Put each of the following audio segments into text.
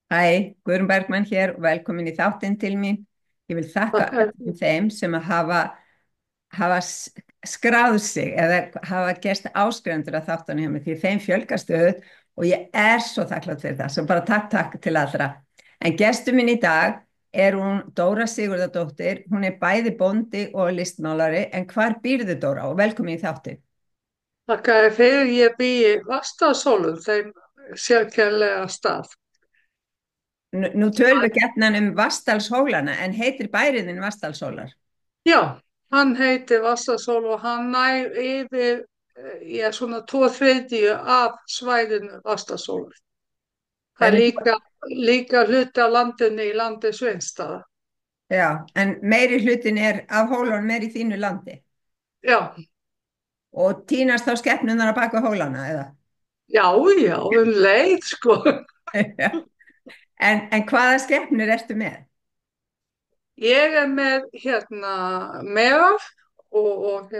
Hæ, Guðrún Bergmann hér og velkomin í þáttinn til mín. Ég vil þakka Þakka þér öllum fyrir. þeim sem hafa skráð sig eða hafa gerst áskrifundur að þáttunum hjá mig því þeim fjölgar stöðugt og ég er svo þakklátt fyrir það. Svo bara takk til allra. En gestur minn í dag er hún Dóra Sigurðardóttir. Hún er bæði bóndi og listmálari. En hvar býrðu Dóra og velkomin í þáttinn? Þakka þér fyrir. Ég bý í Vatnsdalshólum, þeim sérkennlega stað. Nú tölum við gjarnan um Vatnsdalshólana en heitir bæriðin Vatnsdalshólar? Já, hann heitir Vatnsdalshól og hann nær yfir, svona 2/3 af svæðinu Vatnsdalshólum. Það er Þannig líka hluti af landinu í landi Sveinsstaða. Já, en meiri hlutin af hólunum er í þínu landi Já, og tínast þá skepnunar að baka hólana, eða? já, já, leið, sko. Já. En hvaða skepnur ertu með? Ég er með, meðal og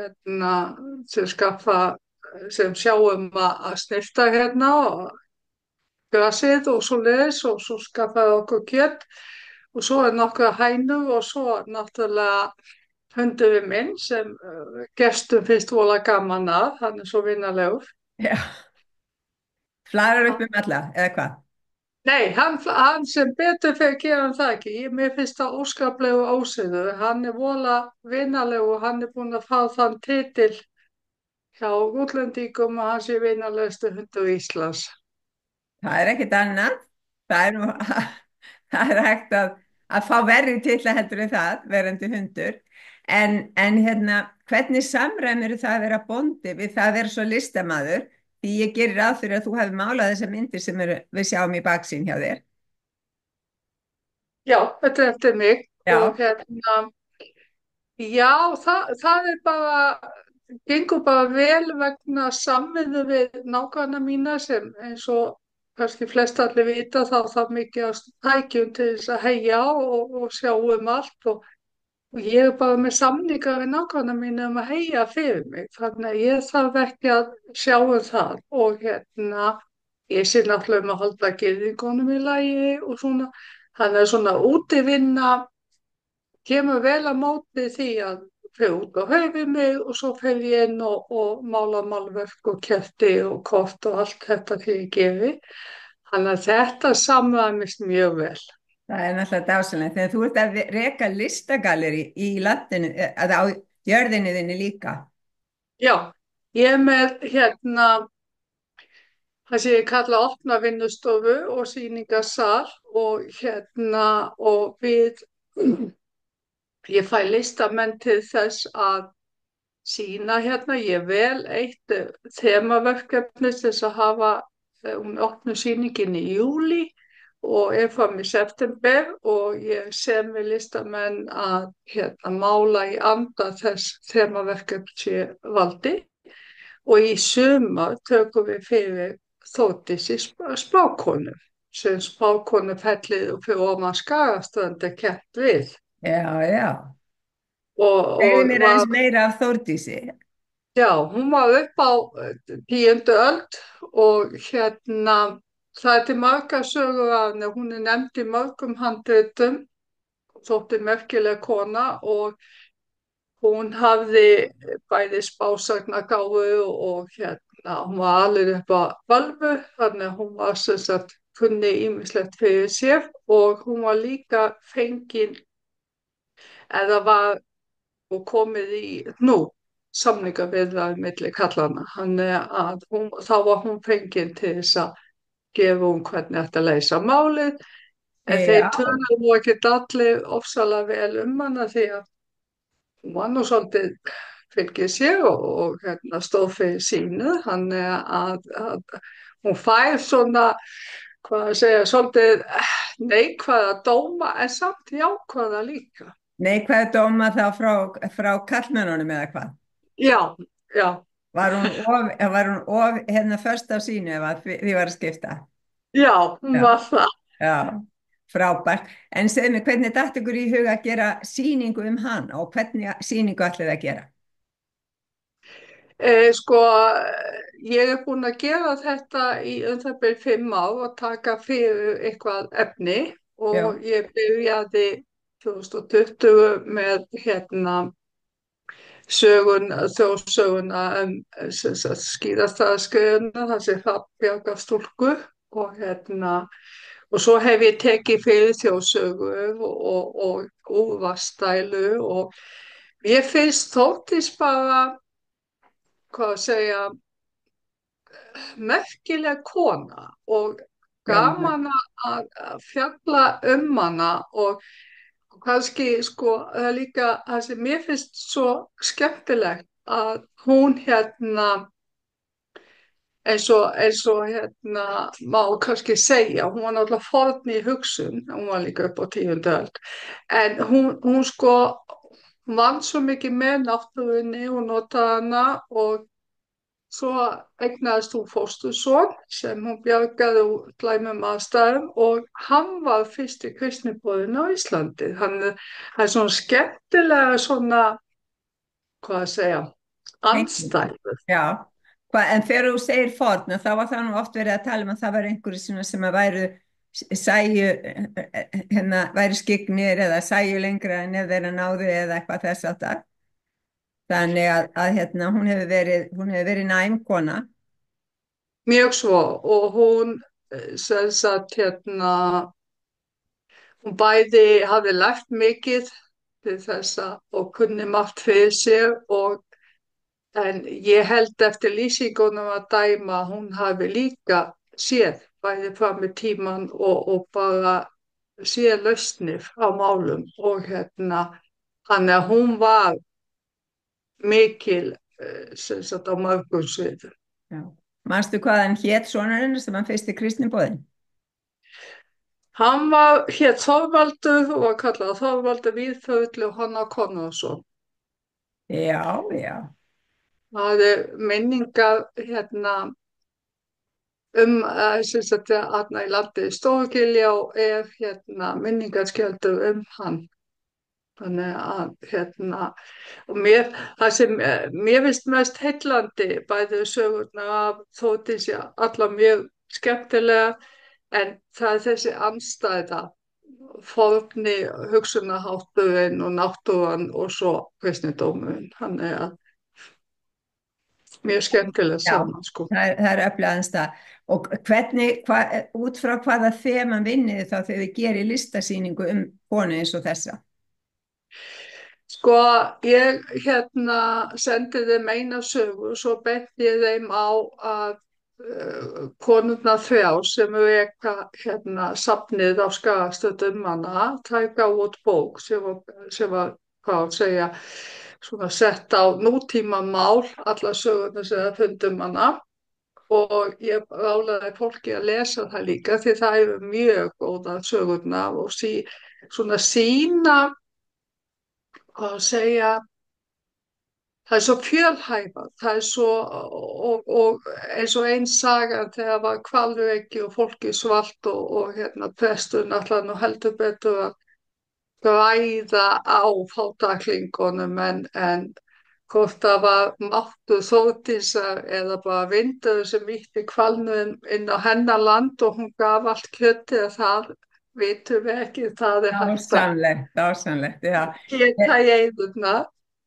sem skaffa, sem sjáum að snyrta og grasið og svo leis og svo skaffaði okkur kjött og svo er nokkra hænur og svo náttúrulega hundurinn minn sem gestum finnst vola gaman að, hann er svo vinalegur. Já, flarar upp alla, eða hvað? Nei, hann sem betur fyrir gera hann það ekki. Mér finnst það óskaplegu ósiður. Hann er vola vinalegur, hann er búinn að fá þann titil hjá útlendingum að hann sé vinalegustu hundur Íslands. Það er ekkert annað. Það er nú, það er hægt að fá verri titla heldur en það, verandi hundur. En hérna, hvernig samræmir það að vera bóndi við það að vera svo listamaður? Því ég gerir ráð fyrir að þú hefði málað þessar myndir sem við sjáum í baksýn hjá þér. Já, þetta er eftir mig Já. og já, það er bara, gengur bara vel vegna samvinnu við nágranna mína sem eins og kannski flest allir vita þá þarf mikið að tækjum til þess að heyja og sjá um allt og ég er bara með samninga við nágranna mína um að heyja fyrir mig þannig að ég þarf ekki að sjá um það og ég sé náttúrulega um að halda girðingunum í lagi og svona, þannig að svona útivinna kemur vel að móti því að fyrir út og höfði mig og svo fer ég inn og mála málverk og kerti og kort og allt þetta því ég gefi. Þannig að þetta samræmist mjög vel. Það er náttúrulega dásanlega. Þegar þú ert að reka listagalleri í landinu, eða á jörðinni þinni líka. Já, ég er með það sem ég kalla opna vinnustofu og sýningarsal og og ég fæ listamenn til þess að sína ég vel eitt þemaverkefni til þess að hafa, hún opnu sýningin í júlí og er fram í september og ég sem við listamenn að mála í anda þess þemaverkefni sem ég valdi og í sumar tökum við fyrir Þórdísi spákonu sem spákonu fellið og fyrir ofan Skagaströnd er kennt við Já, já. Segðu og mér aðeins var. meira af Þórdísi. Já, hún var upp á 10. öld og það er til marga sögur af henni, hún er nefnd í mörgum handritum, þótti merkileg kona og hún hafði bæði spásagnagáfu og hún var alveg upp á völvu, þannig að hún var sem sagt kunni ýmislegt fyrir sér og hún var líka fengin eða var og komið í samningaviðræður milli karlanna. Þá var hún fengin til þess að gefa hún hvernig ætti að leysa málið. En þeir Já, töluðu nú ekki allir ofsalega vel um hana því að hún var nú svolítið fylgið sér og stóð fyrir sínu. Að hún fær svona, hvað að segja, svolítið neikvæða dóma en samt jákvæða líka. neikvæða dóma þá frá kallmönnunum eða hvað? Já, já. Var hún of hérna först á sínu ef að því var að skipta? Já, hún Já, var það. já, frábært. En segðu mér, hvernig datt ykkur í huga að gera sýningu um hann og hvernig sýningu ætlið að gera? Sko, ég er búin að gera þetta í það byrjum 5 ár að taka fyrir eitthvað efni Já, og ég byrjaði 2020 með þjóðsöguna skíðastaðaskriðuna, það sé Hrafnbjargar stúlku og og svo hef ég tekið fyrir þjóðsögur og úrvalsdælu og ég finnst Þórdís bara, hvað að segja, merkileg kona og já, gaman að fjalla hana og kannski sko það er líka það sem mér finnst svo skemmtilegt að hún eins og má kannski segja, hún var náttúrulega forn í hugsun, hún var líka upp á 10. öld, en hún sko hún vann svo mikið með náttúrunni og notaði hana og svo eignaðist hún fósturson sem hún bjargaði úr slæmum aðstæðum og hann var fyrsti kristniboðinn á Íslandi. Það er svona skemmtilega svona, hvað að segja, tenging. andstæður. Já. En þegar þú segir forn, þá var það nú oft verið að tala um að það var einhverju sem að væru sæju, væri skyggnir eða sæju lengra en ef þeirra náðu eða eitthvað þess að það. Þannig að hún hefur verið næm kona. Mjög svo og hún sem sagt hún bæði hafði lært mikið til þessa og kunni margt fyrir sig og en ég held eftir lýsingunum að dæma að hún hafi líka séð bæði fram með tíman og bara séð lausnir á málum og þannig að hún var mikil sem sagt á mörgum sviðum. Já. Manstu hvað hann hét sonurinn sem hann fyrsti kristniboðinn? Hann var hér Þorvaldur og var kallað Þorvaldur Víðförli og Hanna Konráðsson. Já, já, Það er minningar sem sagt aðna í landi Stórgilja og er minningarskjöldur hann. Þannig að og það sem mér finnst mest heillandi bæði sögurnar af Þórdísi allar mjög skemmtilega en það er þessi andstæða forni hugsunarhátturinn og náttúran og svo kristindómurinn. Þannig að mjög skemmtilega já, saman sko. það er öflugast það. Og út frá hvaða þema vinnið þið þá þegar þið gerir listasýningu um konu eins og þessa? Sko, ég sendi þeim eina sögu, svo benti ég þeim á að konurnar 3 sem reka safnið á Skagaströnd hana, taka út bók sem var hvað að segja, svona sett á nútímamál, alla sögurnar sem það fundum hana og ég rálaði fólki að lesa það líka því það eru mjög góða sögurnar og svona sína hvað að segja, það er svo fjölhæfað, það er svo, og eins og einn saga þegar var hvalveki og fólki svalt og presturinn ætlaði nú heldur betur að græða á fátæklingunum en hvort það var máttur Þórdísar eða bara vindur sem ýtti hvalnum inn á hennar land og hún gaf allt kjötið það vitum við ekki, það er hægt að Dásamlegt, dásamlegt, já. geta í eyðuna.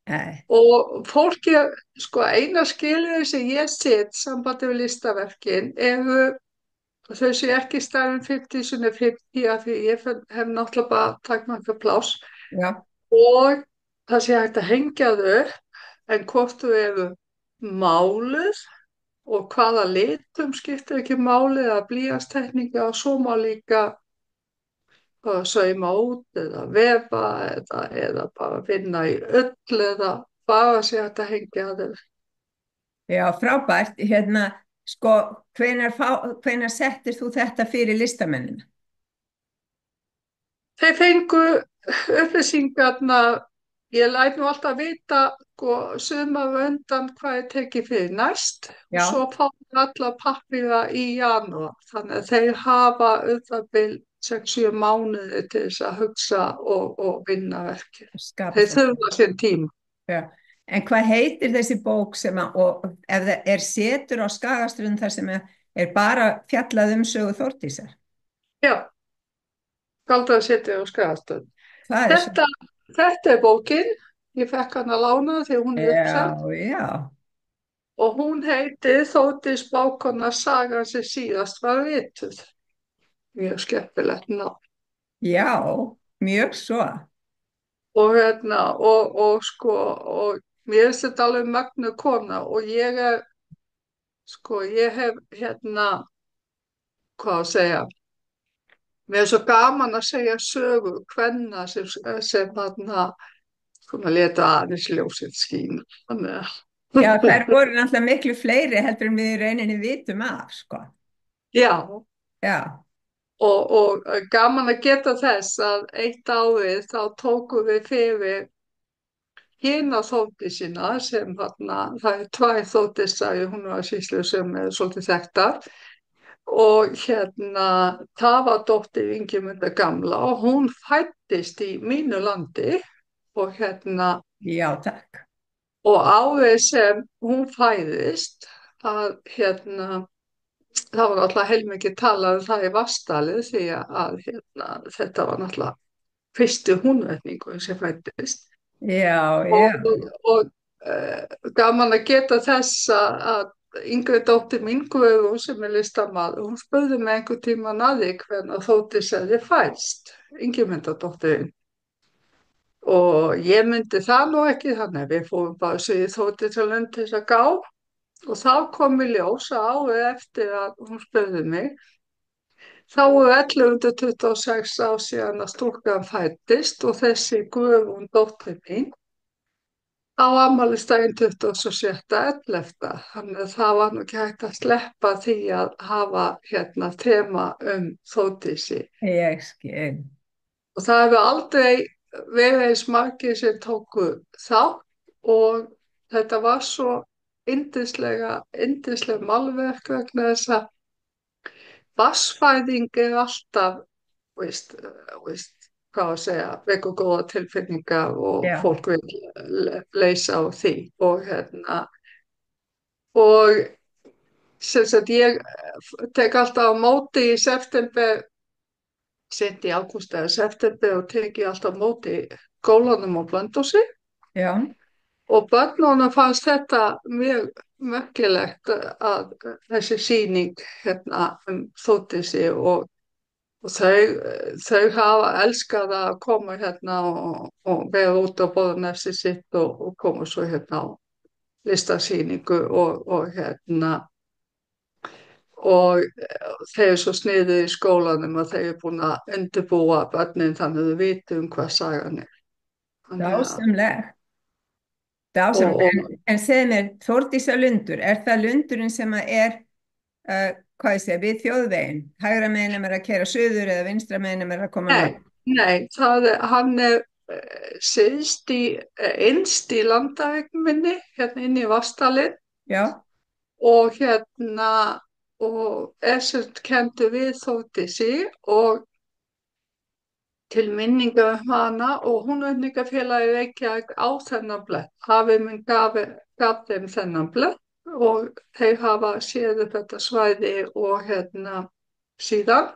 Nei, Og fólki, sko, eina skilur sem ég set sambandi við listaverkin eru þau séu ekki stærri en 50 sinni 50 af því ég hef náttúrulega bara takmarkað pláss já, og það sé hægt að hengja þau upp, en hvort þau eru máluð og hvaða litum skiptir ekki máli eða blýantstekninga og svo má líka sauma út eða vefa eða bara vinna í ull eða bara sé hægt að hengja þau. já, frábært. Sko, hvenær settir þú þetta fyrir listamennina? Þeir fengu upplýsingarnar, ég læt nú alltaf vita sko, sumar á undan hvað ég teki fyrir næst og Já, svo fáum alla pappíra í janúar. Þannig að þeir hafa bil 6-7 mánuði til þess að hugsa og vinna verkið. skapa Þeir þetta. þurfa sinn tíma. Já. En hvað heitir þessi bók sem að, og ef það er setur á Skagaströnd þar sem er bara fjallað um sögu Þórdísar? Já, Galdrasetið og Skagaströnd. Það er svo, Þetta, þetta er bókin. Ég fekk hann að lána því hún er já, uppsend já, og hún heitir Þórdís Bákona saga sem síðast var vituð. Mjög skemmtilegt nafn. já, mjög svo. Og og sko, og mér finnst þetta alveg mögnu kona og ég hef hvað að segja, mér er svo gaman að segja sögu kvenna sem svona leta aðeins ljósið skín. Þannig Já, að, þær voru náttúrulega miklu fleiri heldur en við í rauninni vitum af, sko. já, Já, og gaman að geta þess að eitt árið þá tókum við fyrir hina Þórdísina sem það er tvær Þórdísar, hún var sýslu sem er svolítið þekktar og það var dóttir Ingimundar gamla og hún fæddist í mínu landi og já, takk. og árið sem hún fæðist að það var náttúrulega heilmikið talað um það í Vatnsdalið því að þetta var náttúrulega fyrsti húnvetningur sem fæddist Já, og, já, og gaman að geta þess að yngri dóttir mín Guðrún sem er listamaður, hún spurði mig einhvern tímann að því hvernig Þórdís hefði fæðst, Ingimundardóttirin. Og ég myndi það nú ekki, þannig að við fórum bara að segja Þórdísarlund til þess að gá og þá kom í ljós að árið eftir að hún spurði mig, þá er 1126 ár síðan að stúlkan fæddist og þessi Guðrún dóttir mín á afmælisdaginn 26.11. Þannig að það var nú ekki hægt að sleppa því að hafa þema Þórdísi. ég skil. Og það hefur aldrei verið eins margir sem tóku þátt og þetta var svo yndisleg málverk vegna þess að barnsfæðing er alltaf, veist, hvað að segja, vekur góða tilfinningar og Já, fólk vil leysa á því og sem sagt ég tek alltaf á móti í september, sent í ágúst eða september og teki alltaf á móti skólanum á Blönduósi já, og börnunum fannst þetta mjög merkilegt að þessi sýning Þórdísi og þau hafa elskað að koma og vera út á borða nefsi sitt og koma svo á listasýningu og þeir eru svo sniðið í skólanum að þeir eru búin að undirbúa börnin þannig að þau vitu hvað sagan er. Þannig að, dásamleg, dásamleg. og, En segð mér, Þórdísarlundur, er það lundurinn sem að er, hvað ég segja, við þjóðveginn? Hægra meginum er að keyra suður eða vinstra meginum er að koma nei, norður? nei, hann er innst í landareign minni, inn í Vatnsdalinn Já, og og er sem kenndi við Þórdísi og til minninga um hana og Húnvetningafélagið Reykjavík á þennan blett. Afi minn gaf þeim þennan blett og þeir hafa séð upp þetta svæði og síðan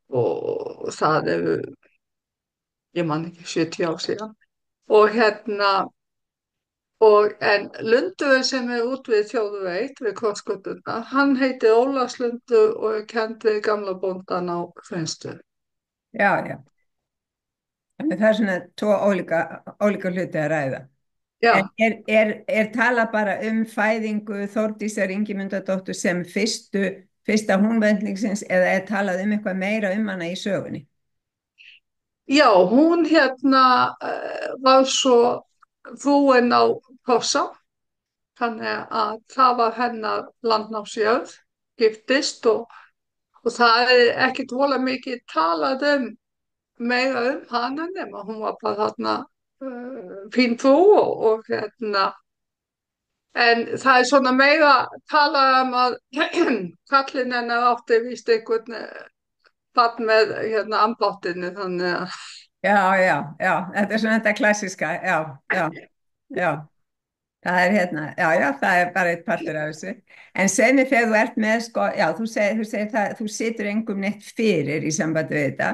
og það eru, ég man ekki, 70 ár síðan og en Lundur sem er út við þjóðveit við Krossgötuna, hann heitir Ólafslundur og er kennd við gamla bóndan á Hreinstöðum. já, já. Þannig það er svona tvo ólíka hluti að ræða. En Já, er talað bara um fæðingu Þórdísar Ingimundardóttur sem fyrsta húnvetningsins eða er talað um eitthvað meira um hana í sögunni? já, hún var svo frúin á Krossa, þannig að það var hennar landnámsjörð, giftist og það er ekkert vola mikið talað meira um hana nema hún var bara fín frú en það er svona meira talað að kallinn hennar átti víst einhvern barn með ambáttinu þannig að Já, já, já, þetta er svona þetta klassiska, já, já, já. Það er hérna, já, já, það er bara eitt partur af þessu. En segð mér þegar þú ert með, sko, já, þú segir það, þú situr engum neitt fyrir í sambandi við þetta,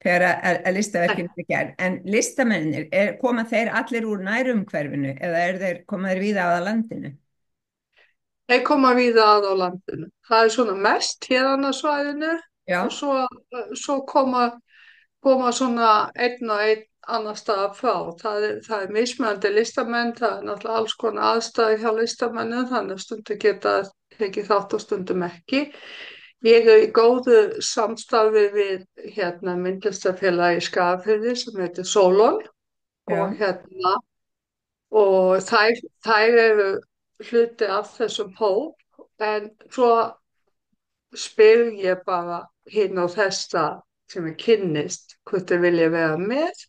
þegar að listaverkinu er gerð. En listamennir, koma þeir allir úr nærumhverfinu eða koma þeir víða á landinu? Þeir koma víða að á landinu. Það er svona mest hérna á svæðinu og Já, svo koma svona einn og einn annar stað frá. Það er mismunandi listamenn, það er náttúrulega alls konar aðstæði hjá listamennum, þannig að stundum geta tekið þátt og stundum ekki. Ég er í góðu samstarfi við hérna myndlistafélagi í Skagafirði sem heitir Solon og já, hérna og þær eru hluti af þessum hóp en svo spyr ég bara hinn og þessa sem er kynnist hvort þau vilja vera með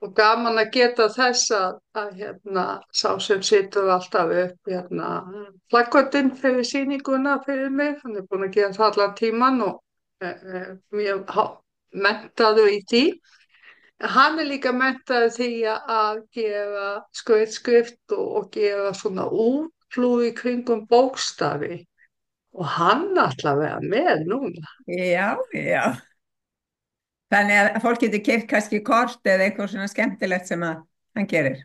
og gaman að geta þess að hérna sá sem situr alltaf upp hérna plaggötin fyrir sýninguna fyrir mig, hann er búin að gera það allan tíman og mjög menntaður í því. Hann er líka menntaður því að gera skrift og gera svona útflúð í kringum bókstafi og hann ætla að vera með núna. já, já. Þannig að fólk getur keypt kannski kort eða eitthvað svona skemmtilegt sem að hann gerir.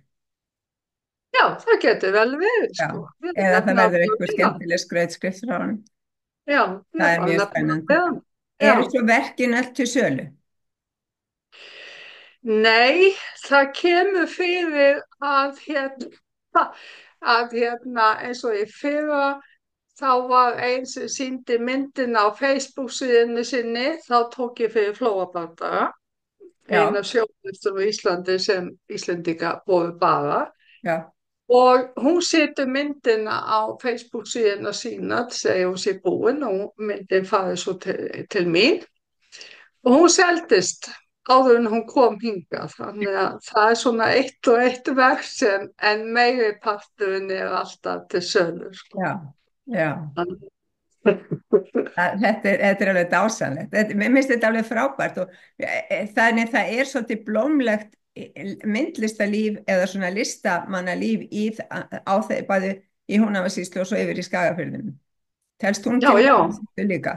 Já, það getur vel verið, Já, sko. Ég er eða það nefnilega verður búin að eitthvað vera. skemmtileg skrautskrift frá hann. Já, ég Það er er bara mjög nefnilega að spennandi. vera. Já. Eru svo verkin öll til sölu? Nei, það kemur fyrir að hérna eins og í fyrra þá var einn sem sýndi myndina á Facebook síðunni sinni, þá tók ég fyrir Flóabardaga, Já, eina sjónlistum á Íslandi sem Íslendinga voru bara. já, Og hún setur myndina á Facebook síðuna sína, segir hún sé búin og myndin farið svo til mín. Og hún seldist áður en hún kom hingað. Þannig að það er svona eitt og eitt verk sem en meiri parturinn er alltaf til sölu, sko. já, já. Þannig- Þetta er alveg dásanlegt. Mér finnst þetta alveg frábært og þannig það er svolítið blómlegt myndlistalíf eða svona listamannalíf á þeir bæði í Húnavatnssýslu og svo yfir í Skagafirðinum. Telst hún Já, til já, Húnavatnssýslu líka?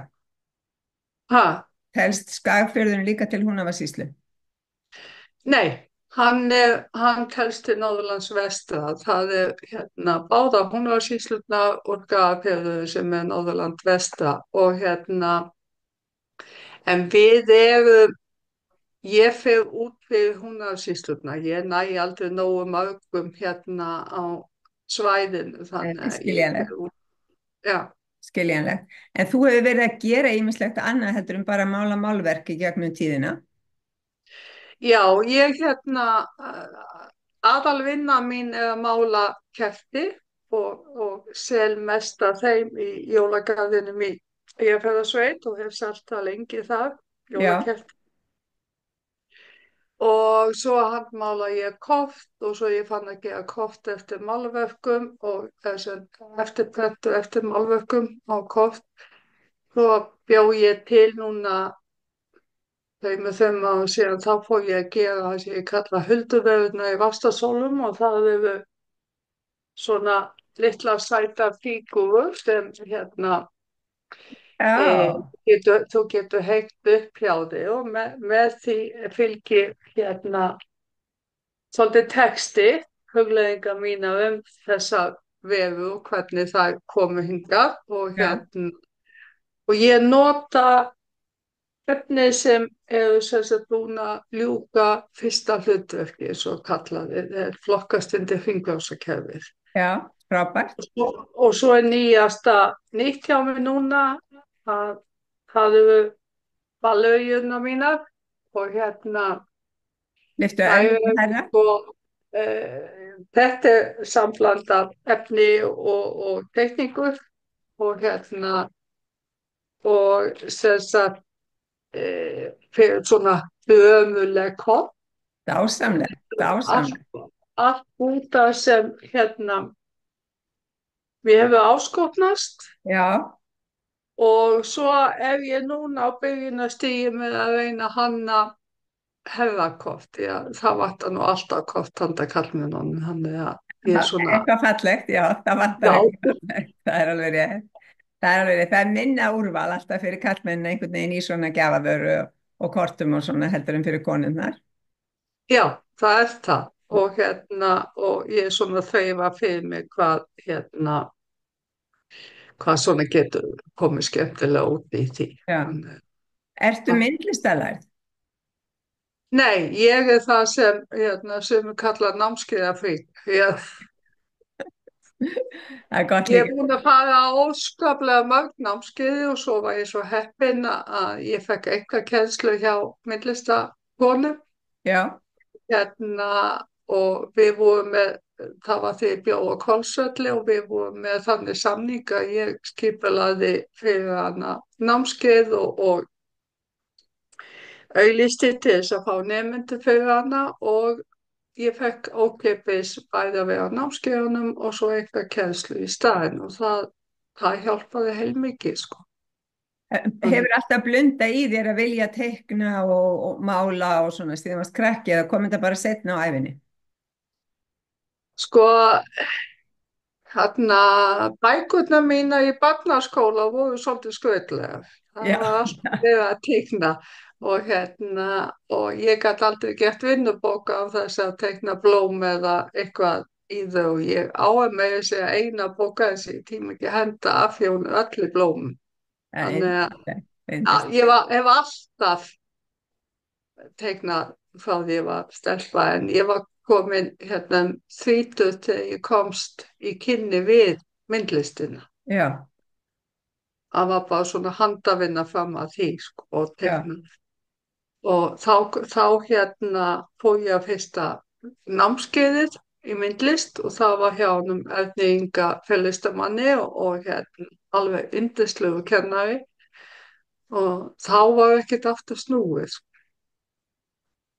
ha, Telst Skagafirðin líka til Húnavatnssýslu? nei, hann telst til Norðurlands vestra. Það er hérna báða Húnavatnssýslurnar og Skagafjörður sem er Norðurland vestra og hérna, en ég fer út fyrir Húnavatnssýslurnar. Ég næ aldrei nógu mörgum hérna á svæðinu, þannig að ég fer Skiljanlegt, út, já. skiljanlegt. En þú hefur verið að gera ýmislegt annað heldur en bara mála málverk í gegnum tíðina. Já, ég hérna, aðalvinna mín er að mála kerti og sel mest af þeim í jólagarðinum í Eyjafjarðarsveit og hef selt það lengi þar, Já, jólakerti. Og svo handmála ég kort og svo ég fann að gera kort eftir málverkum og eftir prentu eftir málverkum á kort. Svo bjó ég til núna með þeim árum síðan þá fór ég að gera það sem ég kalla hulduvefuna í Vastasólum og það eru svona litla sæta fígúrur sem hérna já, þú getur heitt upp hjá þig og með því fylgir hérna svolítið texti, hugleiðingar mína þessa vefu og hvernig það komu hingað og já. hérna og ég nota efnið sem eru sem sagt búin að ljúka fyrsta hlutverki, svo kallaði, það er flokkast undir hringrásarkerfið. Já, frábært. Og svo er nýtt hjá mig núna að það eru ballaugjuna mínar og hérna Lyftu það önnur er herra. sko, þetta er sambland af efni og tekníkur og hérna og sem sagt fyrir svona ömuleg kopp Dásamlegt, allt, dásamlegt. allt út af sem hérna við hefur áskotnast Já, og svo er ég núna á byrjunarstigi með að reyna að hanna herrakort, já, það vantar nú alltaf kort handa kallmennunum, þannig að Ég er svona, Eitthvað fallegt, já, það vantar já, eitthvað fallegt, það er alveg rétt. Það er alveg rétt, það er minna úrval alltaf fyrir kallmenn einhvern veginn í svona gjafavöru og kortum og svona heldur en fyrir konunnar. já, það er það. Og og ég er svona að þreifa fyrir mig hvað svona getur komið skemmtilega út í því. Já. Ertu Að- myndlistarlærð? Nei, ég er það sem við kalla námskeiðafrík. Það er gott Ég er líka. búin að fara á óskaplega mörg námskeiði og svo var ég svo heppin að ég fekk eitthvað kennslu hjá myndlistakonu Já, hérna og við vorum með, það var því ég bjó á Kolsvelli og við vorum með þannig samning að ég skipulaði fyrir hana námskeið og auglýsti til þess að fá nefnendur fyrir hana og ég fekk ókeypis bæði að vera á námskeiðunum og svo eitthvað kennslu í staðinn og það hjálpaði heilmikið sko. hefur alltaf blunda í þér að vilja teikna og mála og svona stíðum að skrekki eða komið það bara setna á æfinni? Sko, bækurnar mína í barnaskóla voru svolítið skrautlegar. Það Já, var alltaf verið að teikna og og ég gæti aldrei gert vinnubók á þess að teikna blóm eða eitthvað í þau og ég á að með þessi eina bóka þessi tíma ekki henda af því hún er öllu blómum. það er Þannig yndislegt, yndislegt. hef alltaf teiknað frá því ég var stelpa en ég var komin þrítug þegar ég komst í kynni við myndlistina. Já, Það var bara svona handavinna fram að því sko, og já, teikna. Og þá fór ég að fyrsta námskeiðið í myndlist og það var hjá honum Erni Inga féllistamanni og alveg yndislegu kennari og þá var ekkert aftur snúið. Sko.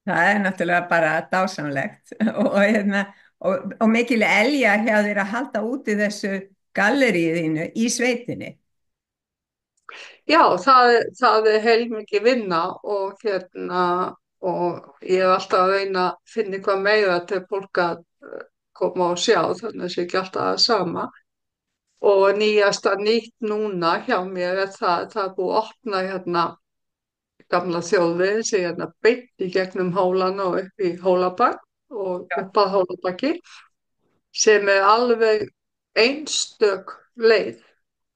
það er náttúrulega bara dásamlegt og mikil elja hjá þér að halda úti þessu galleríðinu í sveitinni. Já, það er heilmikið vinna og ég er alltaf að reyna að finna eitthvað meira til fólk að koma og sjá þannig að það sé ekki alltaf það sama. Og nýjasta nýtt núna hjá mér er það er búið að opna gamla þjóðveginn sem beint í gegnum Hólana og upp í Hólabakk og Já, upp að Hólabakki sem er alveg einstök leið,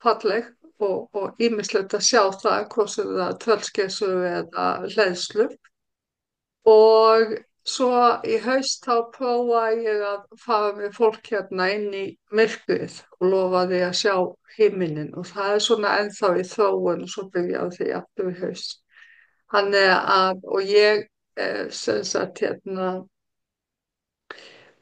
falleg og ýmislegt að sjá það, hvort sem það er tröllskessu eða hleðslu. Og svo í haust þá prófaði ég að fara með fólk inn í myrkrið og lofaði að sjá himinin og það er svona ennþá í þróun og svo byrjaði því aftur í haust. Þannig og ég sem sagt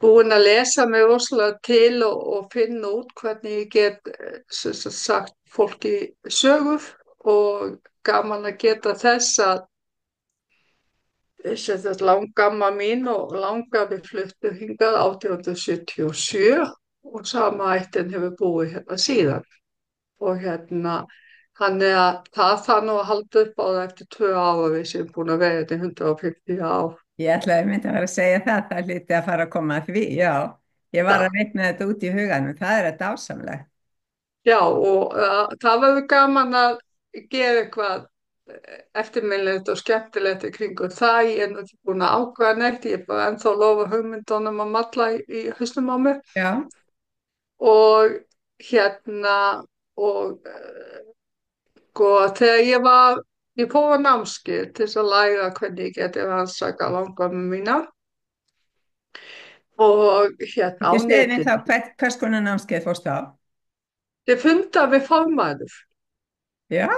búin að lesa mig rosalega til og finna út hvernig ég get sem sagt fólki sögur og gaman að geta þess að sem sagt langamma mín og langafi fluttu hingað 1877 og sama ættin hefur búið hérna síðan og þannig að það þarf nú að halda upp á það eftir 2 ára við sem búin að vera þetta í 150 ár. ég ætlaði myndi að fara að segja það hlyti að fara að koma að því, já. Ég var Já. að reikna þetta út í huganum, það er að dásamlegt. Já, og það verður gaman að gera eitthvað eftirminnilegt og skemmtilegt í kringum það. Ég er nú ekki búin að ákveða neitt, ég er bara ennþá að lofa hugmyndunum að malla í hausnum á mér. Já, Og og sko, þegar ég fór á námskeið til þess að læra hvernig ég geti rannsaka langamma mína og á ekki segið mér þá netinu. hvers konar námskeið fórstu á? Ég funda við formæður. Já,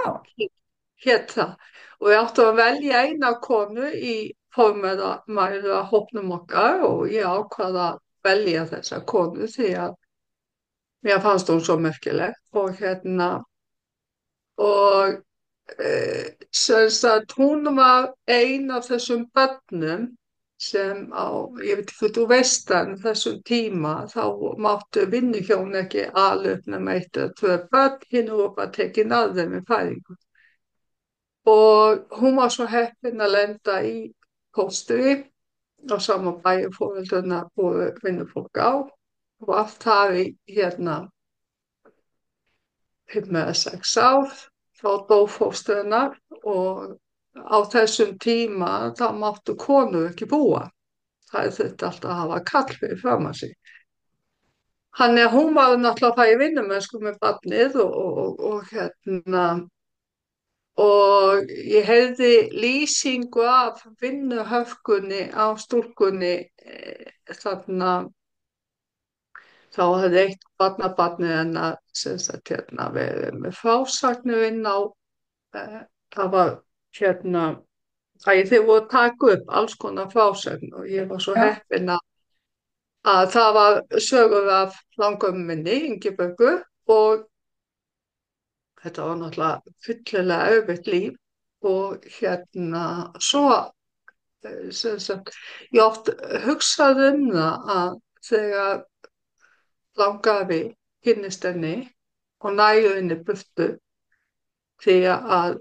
Hét það og ég átti að velja eina konu í formæða hópnum okkar og ég ákvaða að velja þessa konu því að mér fannst hún svo merkileg og sem sagt hún var ein af þessum börnum sem ég veit ekki þú veist en þessum tíma þá máttu vinnuhjón ekki alveg nema 1 eða 2 börn hinn voru bara tekin að þeim í fæðingu. Og hún var svo heppin að lenda í fóstri á sama bæi fóreldrarna voru vinnufólk á var þar í hérna 5 eða 6 ár, þá dó fóstur hennar og á þessum tíma þá máttu konur ekki búa. Það þurfti alltaf að hafa kall fyrir fram að sig. Þannig að hún var náttúrulega að fara í vinnumennsku með barnið og hérna og ég heyrði lýsingu af vinnuhöfgunni á stúlkunni þarna þá hefði eitt barnabarnið hennar sem sagt hérna verið með frásagnir inn á það var hérna að þið voru að taka upp alls konar frásagn og ég var svo Já, heppin að það var sögur af langömmu minni, Ingibjörgu og þetta var náttúrulega fyllilega auðvitað líf og hérna svo sem sagt ég oft hugsaði um það að þegar langafi kynnist henni og næju henni burtu því að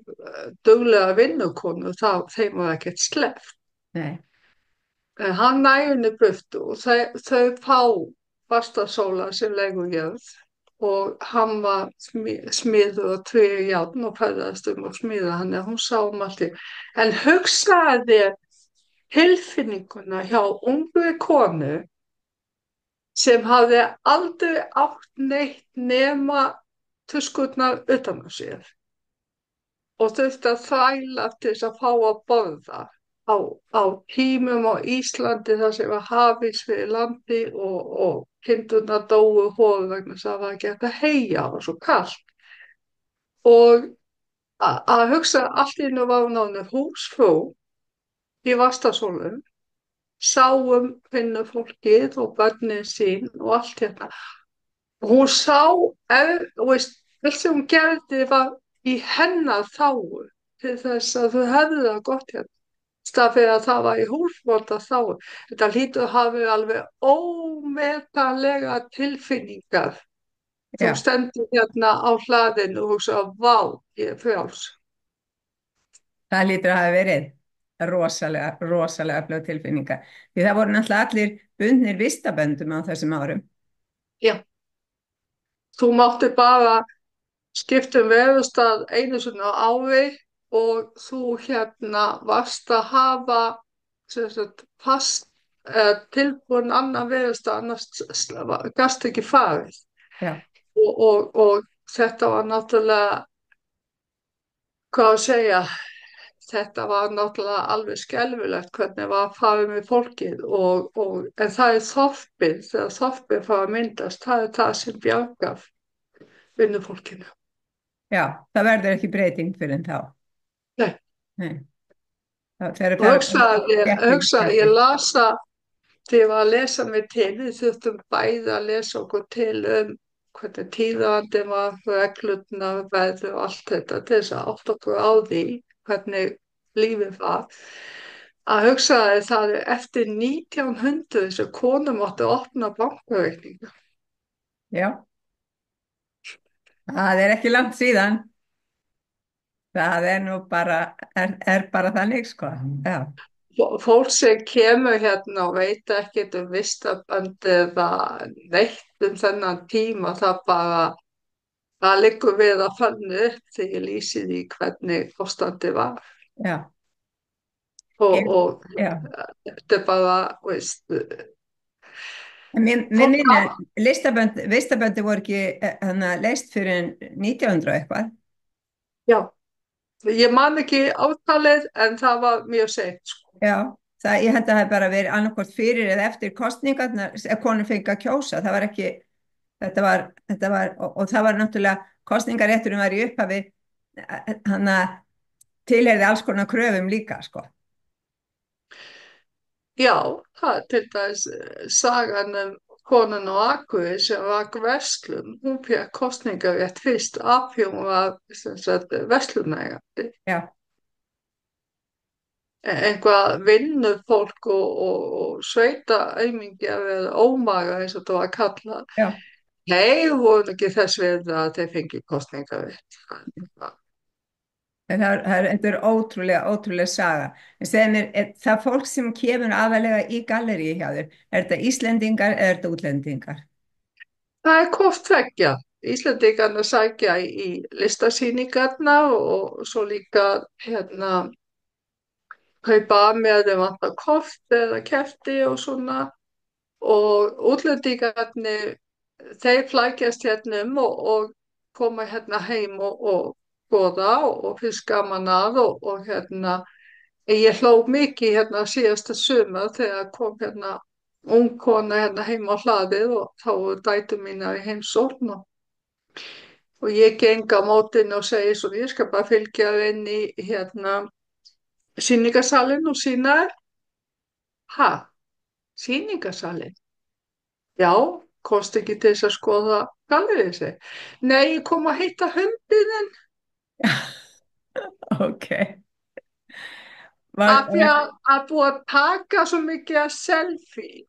duglega vinnukonu þá þeim var ekkert sleppt. nei, En hann næju henni burtu og þau fá fastasóla sem leigujörð og hann var smiður og tvið járn og ferðast og smíða hann hún sá allt í. En hugsaði þér tilfinninguna hjá ungri konu sem hafði aldrei átt neitt nema tuskurnar utan á sér og þurfti að þræla til þess að fá að borða á tímum á Íslandi þar sem var hafís fyrir landi og kindurnar dóu hóru vegna þess að það var ekki hægt að heyja og svo kallt og að hugsa allt í einu var hún á henni húsfrú í Vastasólum sáum vinnufólkið og börnin sín og allt hérna hún sá, veist, allt sem hún gerði var í hennar þágu til þess að þau hefðu það gott hérna. Stað fyrir að það var í húsbóta þágu. Þetta hlýtur að hafa verið alveg ómetanlega tilfinningar. Þú já. stendur hérna á hlaðinu og hugsa, vá, ég er frjáls. Það lítur að hafa verið rosalega, rosalega fljóð tilfinninga. Því það voru náttúrulega allir bundnir vistaböndum á þessum árum. Já, þú mátti bara skipta um verustað einu sinni á ári og þú hérna varst að hafa sem sagt, fast tilbúin annan verustað annars gast ekki farið Já, og þetta var náttúrulega hvað að segja þetta var náttúrulega alveg skelfilegt hvernig var að fara með fólkið en það er þorpið þegar þorpið fara að myndast það er það sem bjargar vinnufólkinu. já, það verður ekki breyting fyrir en þá. Nei. Nei. Þegar Og þéttbýli hugsaði, ég kjarni. lasa, þegar ég var að lesa mig til, við þurftum bæði að lesa okkur til hvernig tíðarandi var, reglurnar, veður og allt þetta til þess að átta okkur á því hvernig lífið var. Að hugsaði það er eftir 1900 sem konum áttu að opna bankareikninga. Já, það er ekki langt síðan. Það er nú bara, er bara þannig, sko. Já, Fólk sem kemur hérna og veit ekkert um vistabönd eða neitt um þennan tíma það liggur við að fannu upp þegar ég lýsi því hvernig ástandi var já, og já. þetta er bara, veist, Mér fólk á, minna, vistaböndi voru ekki leist fyrir 1900 og eitthvað. já, ég man ekki átalið en það var mjög seint, sko. Já, ég held að það hef bara verið annarkvort fyrir eða eftir kosningarnar ef konur fengi að kjósa. Það var ekki, og það var náttúrulega, kosningarétturinn var í upphafi, hann að tilheyrði alls konar kröfum líka, sko. Já, það er til dæmis sagan konan á Akureyri sem var verslun, hún fékk kosningarétt fyrst af því hún var sem sagt verslunægandi. Já, Eitthvað vinnufólk og sveita aumingjar eða ómaga eins og þetta var kallað. já. Nei, voru ekki þess við að þeir fengi kosningarétt. Þetta er ótrúlega, ótrúlega saga. En segðu mér, það fólk sem kemur aðalega í galleríi hjá þér, er þetta Íslendingar eða er þetta útlendingar? það er hvort tveggja. Íslendingarnir sækja í listasýningarnar og svo líka hérna kaupa með þeim vantar kort eða kerti og svona og útlendingarnir þeir flækjast hérna og koma hérna heim og skoða og finnst gaman að og hérna ég hló mikið hérna síðasta sumar þegar kom hérna ung kona hérna heim á hlaðið og þá voru dætur mínar í heimsókn og ég geng á mótinu og segi svo ég skal bara fylgja þér inn í hérna sýningarsalinn og sýna þér. Ha, sýningarsalinn? Já, komst ekki til þess að skoða gallerið sig. Nei, ég kom að hitta hundinn Ok. Var, af því að búa að taka svo mikið að selfie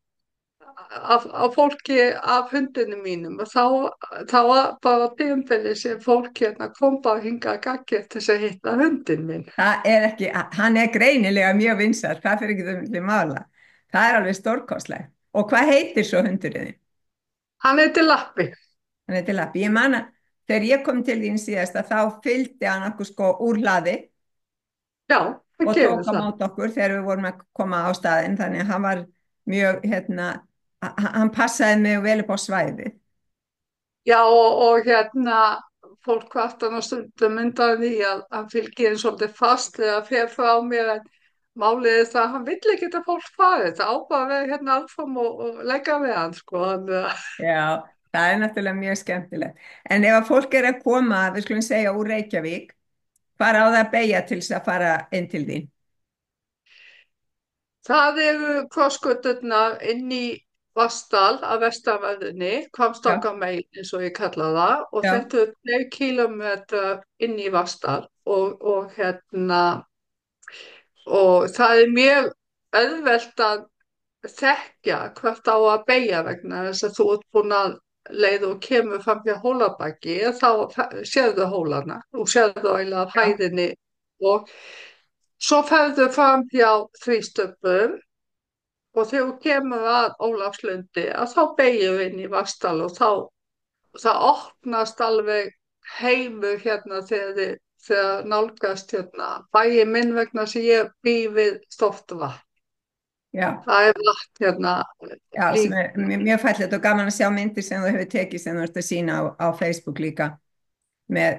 af fólki af hundinu mínum og þá var bara tímabilið sem fólk hérna kom bara hingað að gagja til þess að hitta hundin minn. það er ekki, hann er greinilega mjög vinsæll, það fyrir ekki þau milli mála. Það er alveg stórkostlegt. Og hvað heitir svo hundurinn þinn? Hann heitir Lappi. Hann heitir Lappi. Ég man að þegar ég kom til þín síðasta þá fylgdi hann okkur sko úr hlaði Já, það og gerir tók á það. mót okkur þegar við vorum að koma á staðinn. Þannig að hann var mjög, hann passaði mjög vel upp á svæðið. Já, og hérna fólk aftan á stundum myndaði því að hann fylgir einn svolítið fast þegar það fer frá mér en málið er það að hann vill ekki að fólk fari. Það á bara að vera hérna áfram og leggja við hann, sko. Já, það er náttúrulega mjög skemmtilegt. En ef að fólk er að koma, við skulum segja úr Reykjavík, hvað á það að beygja til þess að fara inn til þín? Það eru krossgöturnar inn í Vatnsdal að vestanverðinni, Já, Hvammstanga megin eins og ég kalla það og já, þetta eru 2 kílómetrar inn í Vatnsdal og hérna og það er mjög auðvelt að þekkja hvert á að beygja vegna þess að þú ert búin að leið og kemur fram hjá Hólabaki þá sérðu hólana og sérðu eiginlega já, hæðinni og svo ferðu fram hjá Þrístöpum og þegar þú kemur að Ólafslundi að þá beygju inn í Vatnsdal og þá það opnast alveg heimur hérna þegar nálgast hérna bæi minn vegna sem ég bý við Stoftavatn. já, Það er vatn hérna já, sem líka. er mjög fallegt og gaman að sjá myndir sem þú hefur tekið sem þú ert að sína á Facebook líka með,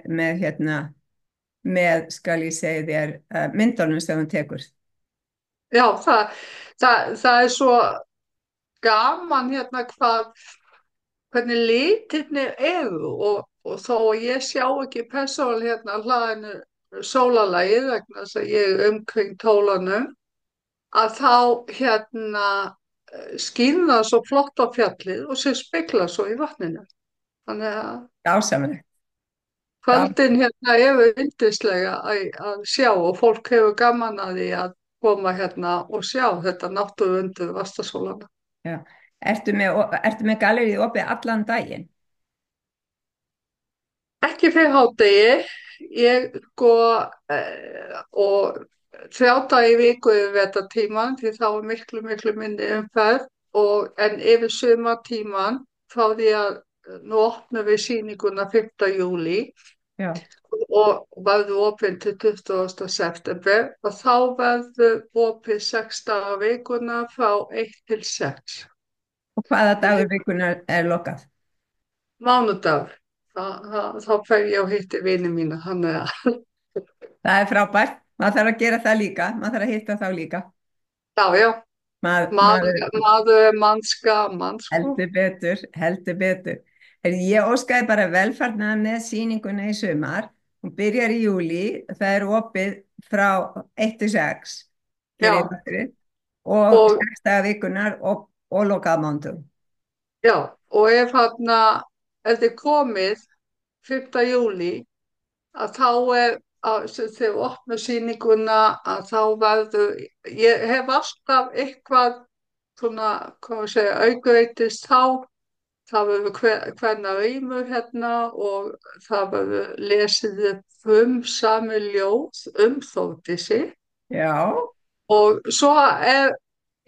skal ég segja þér, myndunum sem þú tekur. Já, það er svo gaman hérna hvernig litirnir eru og þó að ég sjá ekki persónulega hérna á hlaðinu sólarlagið vegna þess að ég er umkring tólanum að þá hérna skín það svo flott á fjallið og sér spegla svo í vatninu. Þannig að Dásamlegt. Já, kvöldin hérna eru yndislega að sjá og fólk hefur gaman að því að koma hérna og sjá þetta náttúrundur Vastasólana. já. Ertu með gallerið opið allan daginn? Ekki fyrir hádegi, ég sko og 3 daga í viku yfir vetartíman því þá er miklu, miklu minni umferð en yfir sumartíman frá því að nú opnum við sýninguna 5. júlí Já. og verður opinn til 20. september og þá verður opið 6 daga vikuna frá 1 til 6. Og hvaða dagur vikunar er lokað? Mánudag, þá fer ég og hitti vini mína, þannig að Það er frábært. Maður þarf að gera það líka. Maður þarf að hitta þá líka. já, já, Maður maður er mannska, mannsko. heldur betur, heldur betur. Ég óskaði bara velfarnaðar með sýninguna í sumar. Hún byrjar í júlí. Það er opið frá 1 til 6. Já, Gerir það fyrir. Og og 6 daga vikunar og lokað mándum. já, og ef þið komið 5. júlí, að þá þegar við opnum sýninguna, að þá verður, ég hef alltaf eitthvað, svona, hvað maður segja, aukaveitist það verður hvernig rýmur hérna og það verður lesið sami ljóð Þórdísi Já, og svo er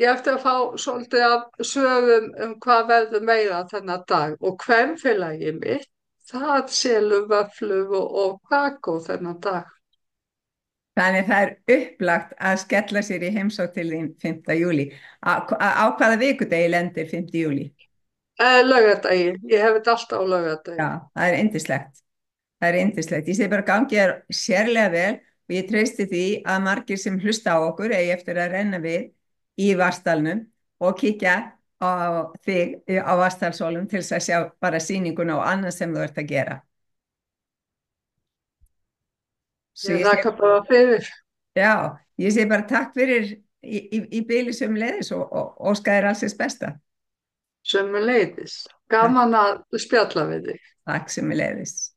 ég eftir að fá svolítið af sögum hvað verður meira þennan dag og kvenfélagið mitt, það selur vöfflur og kakó þennan dag. Þannig það er upplagt að skella sér í heimsókn til þín 5. júlí. Á hvaða vikudegi lendir 5. júlí? Laugardaginn, ég hef þetta alltaf á laugardaginn. Já, það er yndislegt. Það er yndislegt. Ég segi bara gangi þér sérlega vel og ég treysti því að margir sem hlusta á okkur eigi eftir að renna við í Vatnsdalnum og kíkja á þig á Vatnsdalshólum til þess að sjá bara sýninguna og annað sem þú ert að gera. Svo Ég ég segi, þakka bara fyrir já, ég segi bara takk fyrir í bili sem leiðis og óska þér alls þess besta. sömuleiðis. Takk, Gaman að spjalla við þig. takk sem leiðis.